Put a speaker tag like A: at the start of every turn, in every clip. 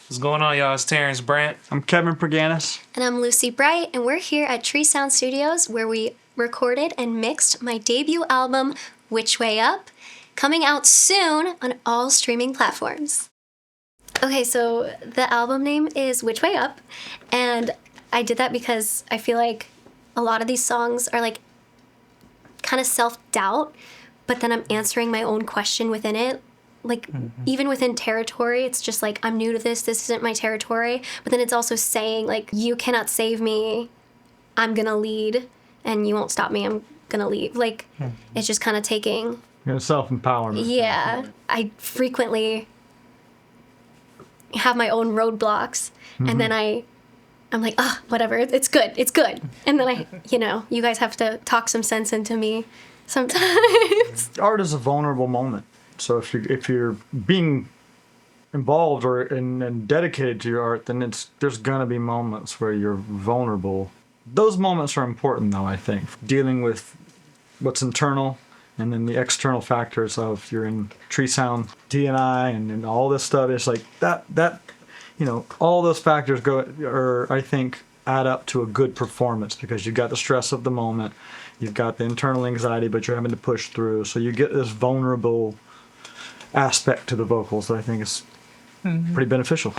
A: What's going on, y'all? It's Terrence Brandt.
B: I'm Kevin Perganis.
C: And I'm Lucy Bright, and we're here at Tree Sound Studios where we recorded and mixed my debut album, Which Way Up, coming out soon on all streaming platforms. Okay, so the album name is Which Way Up, and I did that because I feel like a lot of these songs are like kind of self-doubt, but then I'm answering my own question within it. Like, even within territory, it's just like, I'm new to this isn't my territory. But then it's also saying, like, you cannot save me, I'm gonna lead, and you won't stop me, I'm gonna leave. Like, it's just kind of taking...
B: Self-empowerment.
C: Yeah. I frequently have my own roadblocks, and then I'm like, oh, whatever, it's good. And then you guys have to talk some sense into me sometimes.
B: Art is a vulnerable moment. So if you're being involved and dedicated to your art, then there's gonna be moments where you're vulnerable. Those moments are important, though, I think. Dealing with what's internal and then the external factors of you're in Tree Sound, D&I, and all this stuff. It's like that all those factors I think add up to a good performance because you've got the stress of the moment, you've got the internal anxiety, but you're having to push through. So you get this vulnerable aspect to the vocals that I think is pretty beneficial.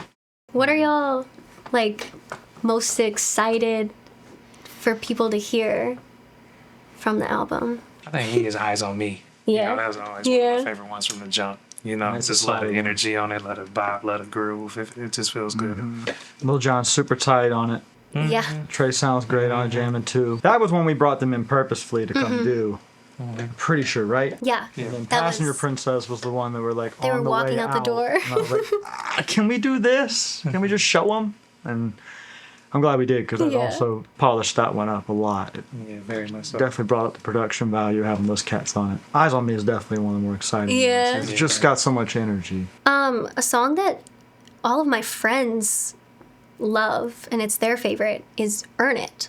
C: What are y'all, like, most excited for people to hear from the album?
A: I think he is Eyes on Me.
C: Yeah.
A: That was always one of my favorite ones from the jump. It's just a lot of energy on it, let it vibe, let it groove. It just feels good.
B: Lil Jon's super tight on it.
C: Yeah.
B: Trey sounds great on it, jamming too. That was when we brought them in purposefully to come do. I'm pretty sure, right?
C: Yeah.
B: And then Passenger Princess was the one that were like
C: They were walking out the door.
B: And I was like, can we do this? Can we just show them? And I'm glad we did because I also polished that one up a lot. It
A: Very much so.
B: definitely brought up the production value having those cats on it. Eyes on Me is definitely one of the more exciting
C: Yeah.
B: ones. It's just got so much energy.
C: A song that all of my friends love, and it's their favorite, is Earn It.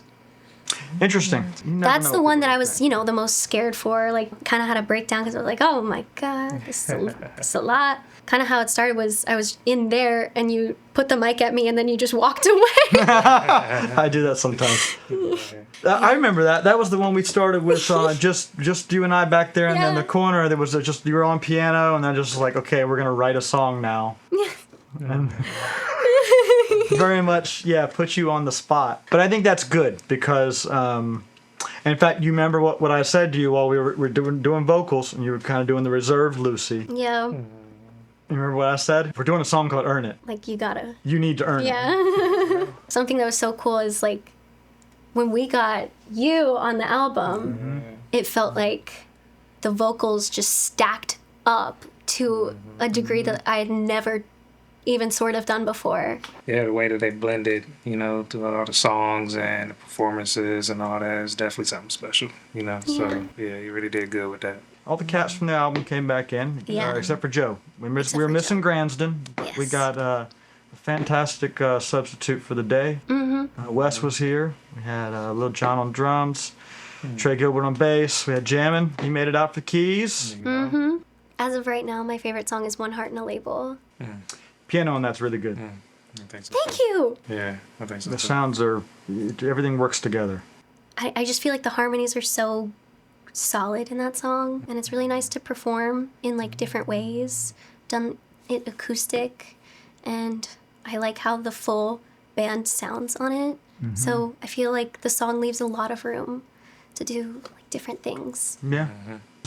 B: Interesting.
C: That's the one that I was, the most scared for. Like, kind of had a breakdown because I was like, oh my God, this is a lot. Kind of how it started was I was in there and you put the mic at me and then you just walked away.
B: I do that sometimes. I remember that. That was the one we started with, just you and I back there, and then the corner there was just you were on piano, and then just like, okay, we're gonna write a song now. And very much, put you on the spot. But I think that's good because, in fact, you remember what I said to you while we were doing vocals, and you were kind of doing the reserved Lucy.
C: Yeah.
B: You remember what I said? We're doing a song called Earn It.
C: Like, you gotta.
B: You need to earn it.
C: Yeah. Something that was so cool is, like, when we got you on the album, it felt like the vocals just stacked up to a degree that I had never even sort of done before.
A: Yeah, the way that they blended, to all the songs and the performances and all that is definitely something special, So, you really did good with that.
B: All the cats from the album came back in, except for Joe. We were missing Gransden.
C: Yes.
B: We got a fantastic substitute for the day. Wes was here. We had Lil Jon on drums, Trey Gilbert on bass. We had Jammin'. He made it out for keys.
C: As of right now, my favorite song is One Heart and a Label.
B: Piano on that's really good.
A: I think so.
C: Thank you.
A: Yeah, I think so.
B: The sounds everything works together.
C: I just feel like the harmonies are so solid in that song, and it's really nice to perform in like different ways. Done it acoustic, and I like how the full band sounds on it. So I feel like the song leaves a lot of room to do like different things.
B: Yeah.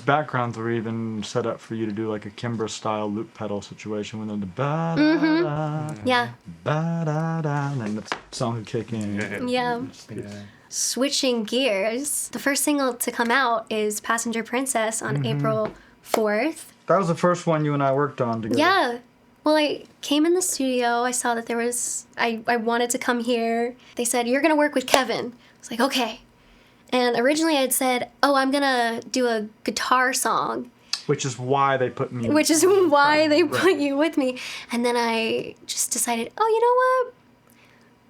B: Backgrounds were even set up for you to do like a Kimbra style loop pedal situation when the ba da da,
C: Yeah.
B: ba da da, and then the song would kick in.
C: Yeah. Switching gears, the first single to come out is Passenger Princess on April 4th.
B: That was the first one you and I worked on together.
C: Yeah. Well, I came in the studio. I saw that there was... I wanted to come here. They said, you're going to work with Kevin. I was like, okay. And originally I had said, I'm going to do a guitar song.
B: Which is why they put me...
C: Which is why they put you with me. And then I just decided, you know what?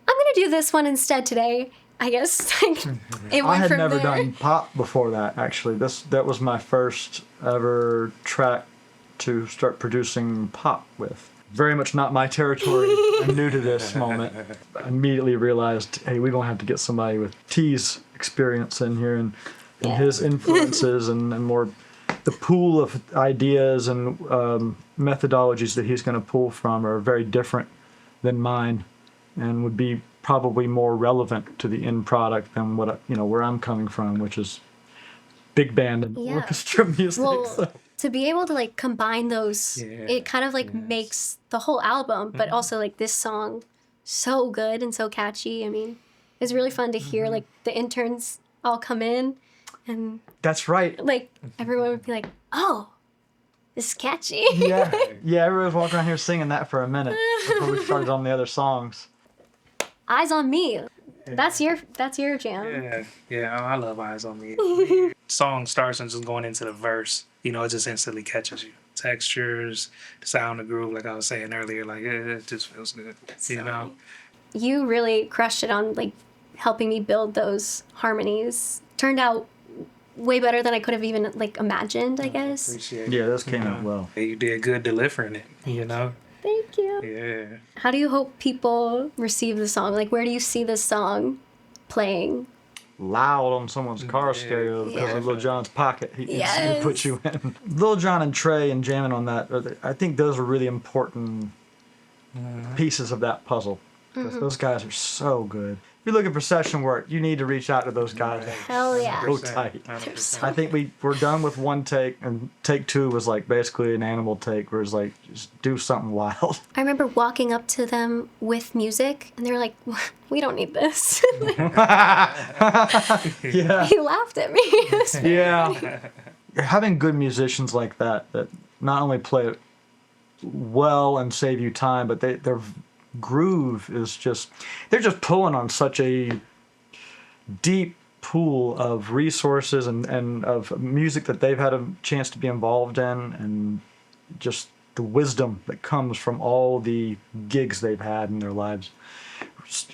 C: I'm going to do this one instead today. I guess it went
B: I had
C: from
B: never
C: there.
B: done pop before that, actually. That was my first ever track to start producing pop with. very much not my territory. I'm new to this moment. I immediately realized, hey, we're going to have to get somebody with T's experience in here and
C: Yeah.
B: his influences and more the pool of ideas and methodologies that he's going to pull from are very different than mine and would be probably more relevant to the end product than what where I'm coming from, which is big band and
C: Yeah.
B: orchestra music.
C: Well,
B: so.
C: to be able to like combine those,
A: Yeah.
C: it kind of like
A: Yes.
C: makes the whole album, but also like this song so good and so catchy. I mean, it's really fun to hear like the interns all come in and
B: That's right.
C: like everyone would be like, "Oh, this is catchy."
B: Yeah, everyone was walking around here singing that for a minute before we started on the other songs.
C: Eyes on Me. That's your jam.
A: Yeah, I love Eyes on Me. Song starts and just going into the verse, it just instantly catches you. Textures, the sound, the groove, like I was saying earlier, like it just feels good,
C: You really crushed it on like helping me build those harmonies. Turned out way better than I could have even like imagined, I guess.
A: Appreciate it.
B: Yeah, those came out well.
A: You did good delivering it,
C: Thank you.
A: Yeah.
C: How do you hope people receive the song? Like, where do you see this song playing?
B: Loud on someone's car stereo because
C: Yeah.
B: of Lil Jon's pocket. He
C: Yes.
B: puts you in. Lil Jon and Trey and jamming on that, I think those are really important pieces of that puzzle. Because those guys are so good. If you're looking for session work, you need to reach out to those guys.
C: Hell yeah.
B: So tight.
A: 100%.
B: I think we're done with one take, and take two was like basically an Animal take, where it's like, just do something wild.
C: I remember walking up to them with music, and they were like, "We don't need this."
B: Yeah.
C: He laughed at me. It was funny.
B: Yeah. Having good musicians like that not only play it well and save you time, but their groove is they're just pulling on such a deep pool of resources and of music that they've had a chance to be involved in, and just the wisdom that comes from all the gigs they've had in their lives.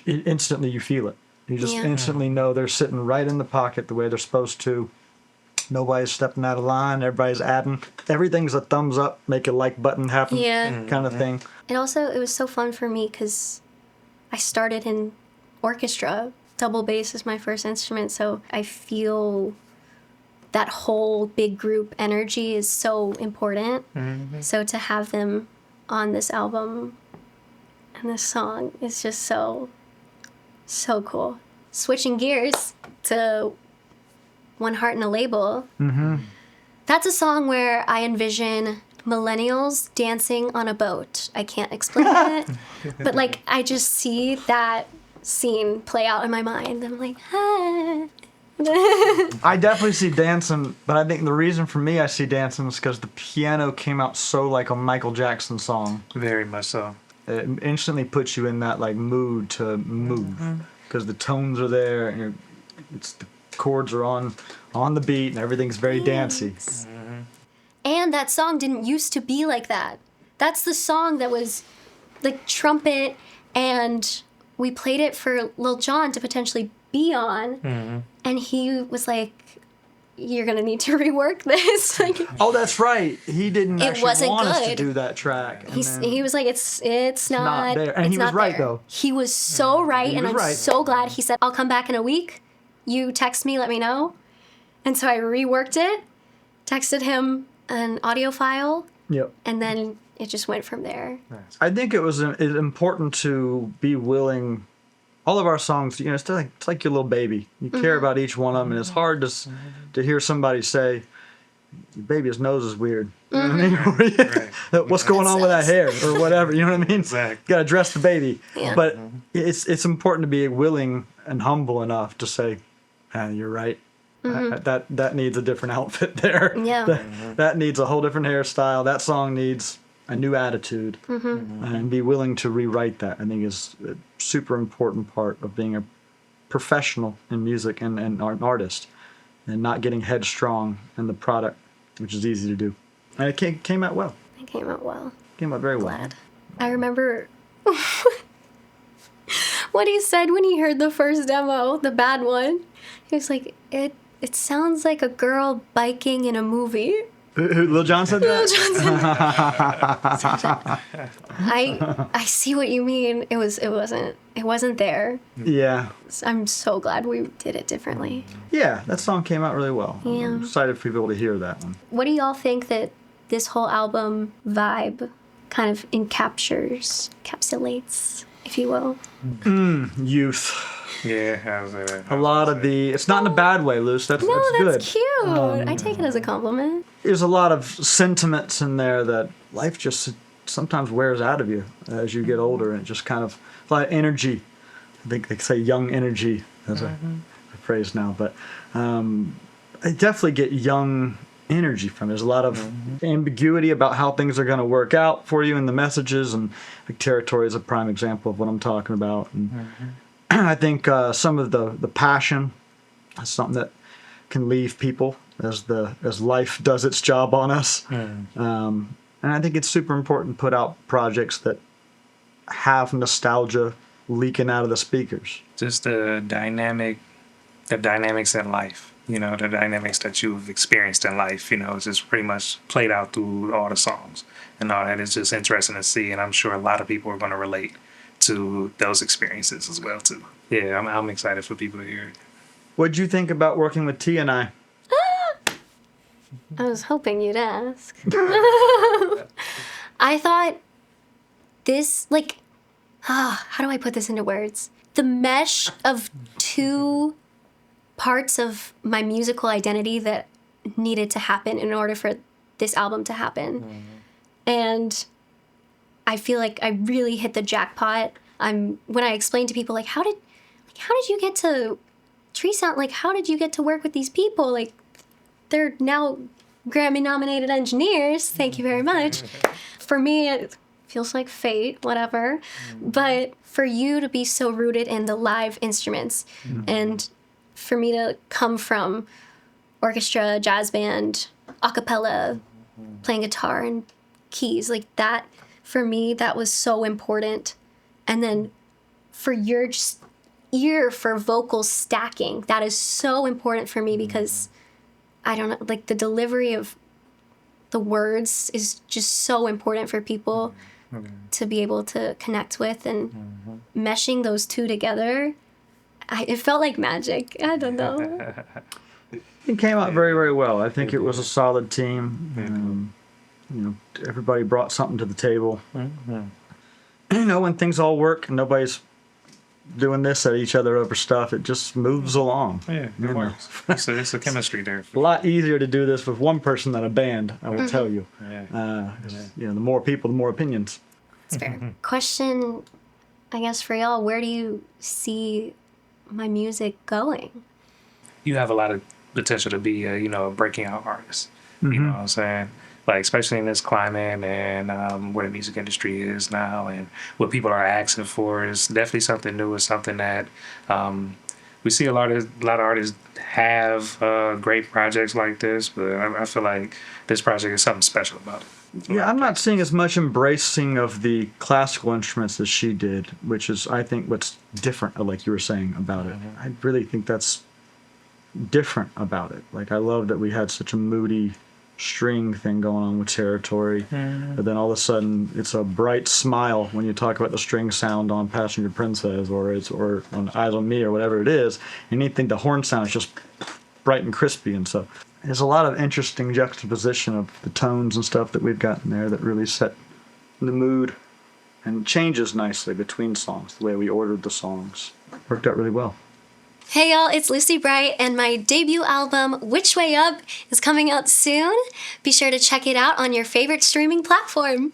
B: Instantly you feel it. You just
C: Yeah.
B: instantly know they're sitting right in the pocket the way they're supposed to. Nobody's stepping out of line. Everybody's adding. Everything's a thumbs up, make a like button happen
C: Yeah.
B: kind of thing.
C: And also, it was so fun for me because I started in orchestra. Double bass is my first instrument, so I feel that whole big group energy is so important. So to have them on this album and this song is just so cool. Switching gears to One Heart and a Label. That's a song where I envision millennials dancing on a boat. I can't explain it, but like I just see that scene play out in my mind. I'm like, ah.
B: I definitely see dancing, but I think the reason for me I see dancing is because the piano came out so like a Michael Jackson song.
A: Very much so.
B: It instantly puts you in that like mood to move because the tones are there and the chords are on the beat and everything's very dancey.
C: And that song didn't used to be like that. That's the song that was like trumpet, and we played it for Lil Jon to potentially be on, and he was like, "You're gonna need to rework this." Like,
B: Oh, that's right. He didn't
C: It
B: actually
C: wasn't
B: want us to
C: good.
B: do that track. And then-
C: he was like, it's not
B: there. And
C: it's
B: he was
C: not
B: right,
C: there."
B: though.
C: He was so right,
B: He
C: and
B: was
C: I'm
B: right.
C: so glad. He said, "I'll come back in a week. You text me, let me know." And so I reworked it, texted him an audio file,
B: Yep.
C: and then it just went from there.
B: I think it's important to be willing. All of our songs, it's like your little baby. You care about each one of them, and it's hard to hear somebody say, "Your baby's nose is weird." You know what I mean?
A: Right.
B: What's going on with that hair or whatever? You know what I mean?
A: Exactly.
B: You gotta dress the baby.
C: Yeah.
B: But it's important to be willing and humble enough to say, "You're right. That needs a different outfit there.
C: Yeah.
B: That needs a whole different hairstyle. That song needs a new attitude." And be willing to rewrite that, I think, is a super important part of being a professional in music and an artist, and not getting headstrong in the product, which is easy to do. And it came out well.
C: It came out well.
B: Came out very well.
C: Glad. I remember what he said when he heard the first demo, the bad one. He was like, it sounds like a girl biking in a movie.
B: Who Lil Jon said that?
C: I see what you mean. It wasn't there.
B: Yeah.
C: I'm so glad we did it differently.
B: Yeah, that song came out really well.
C: Yeah.
B: I'm excited for people to hear that one.
C: What do y'all think that this whole album vibe kind of encapsulates, if you will?
B: Youth.
A: Yeah, I was that.
B: A lot of the. It's not in a bad way, Luce. That's
C: No,
B: good.
C: that's cute. I take it as a compliment.
B: There's a lot of sentiments in there that life just sometimes wears out of you as you get older, and it just kind of a lot of energy. I think they say young energy as a phrase now, but I definitely get young energy from it. There's a lot of ambiguity about how things are going to work out for you in the messages, and like Territory is a prime example of what I'm talking about. And I think some of the passion is something that can leave people as life does its job on us. And I think it's super important to put out projects that have nostalgia leaking out of the speakers.
A: Just the dynamics in life. You know, the dynamics that you've experienced in life. You know, it's just pretty much played out through all the songs and all that. It's just interesting to see, and I'm sure a lot of people are going to relate to those experiences as well too. Yeah, I'm excited for people to hear it.
B: What'd you think about working with T and I?
C: I was hoping you'd ask. I thought this, how do I put this into words? The mesh of two parts of my musical identity that needed to happen in order for this album to happen. And I feel like I really hit the jackpot. When I explained to people, how did you get to Tree Sound? How did you get to work with these people? They're now Grammy-nominated engineers. Thank you very much. For me, it feels like fate, whatever. But for you to be so rooted in the live instruments, and for me to come from orchestra, jazz band, a cappella, playing guitar and keys, that, for me, that was so important. And then for your just ear for vocal stacking, that is so important for me because, I don't know, the delivery of the words is just so important for people to be able to connect with, and meshing those two together, it felt like magic. I don't know.
B: It came out very, very well. I think it was a solid team. Everybody brought something to the table. When things all work and nobody's doing this at each other over stuff, it just moves along.
A: Yeah, it works. It's a chemistry there.
B: A lot easier to do this with one person than a band, I will tell you.
A: Yeah.
B: The more people, the more opinions.
C: It's fair. Question, I guess, for y'all, where do you see my music going?
A: You have a lot of potential to be a breaking out artist. You know what I'm saying? Especially in this climate and where the music industry is now and what people are asking for is definitely something new. It's something that we see a lot of artists have great projects like this, but I feel like this project is something special about it.
B: Yeah, I'm not seeing as much embracing of the classical instruments as she did, which is, I think, what's different, like you were saying about it. I really think that's different about it. I love that we had such a moody string thing going on with Territory, but then all of a sudden it's a bright smile when you talk about the string sound on Passenger Princess or on Eyes on Me or whatever it is, and you think the horn sound is just bright and crispy, and so there's a lot of interesting juxtaposition of the tones and stuff that we've got in there that really set the mood and changes nicely between songs, the way we ordered the songs. Worked out really well.
C: Hey y'all, it's Lucy Bright, and my debut album, Which Way Up, is coming out soon. Be sure to check it out on your favorite streaming platform.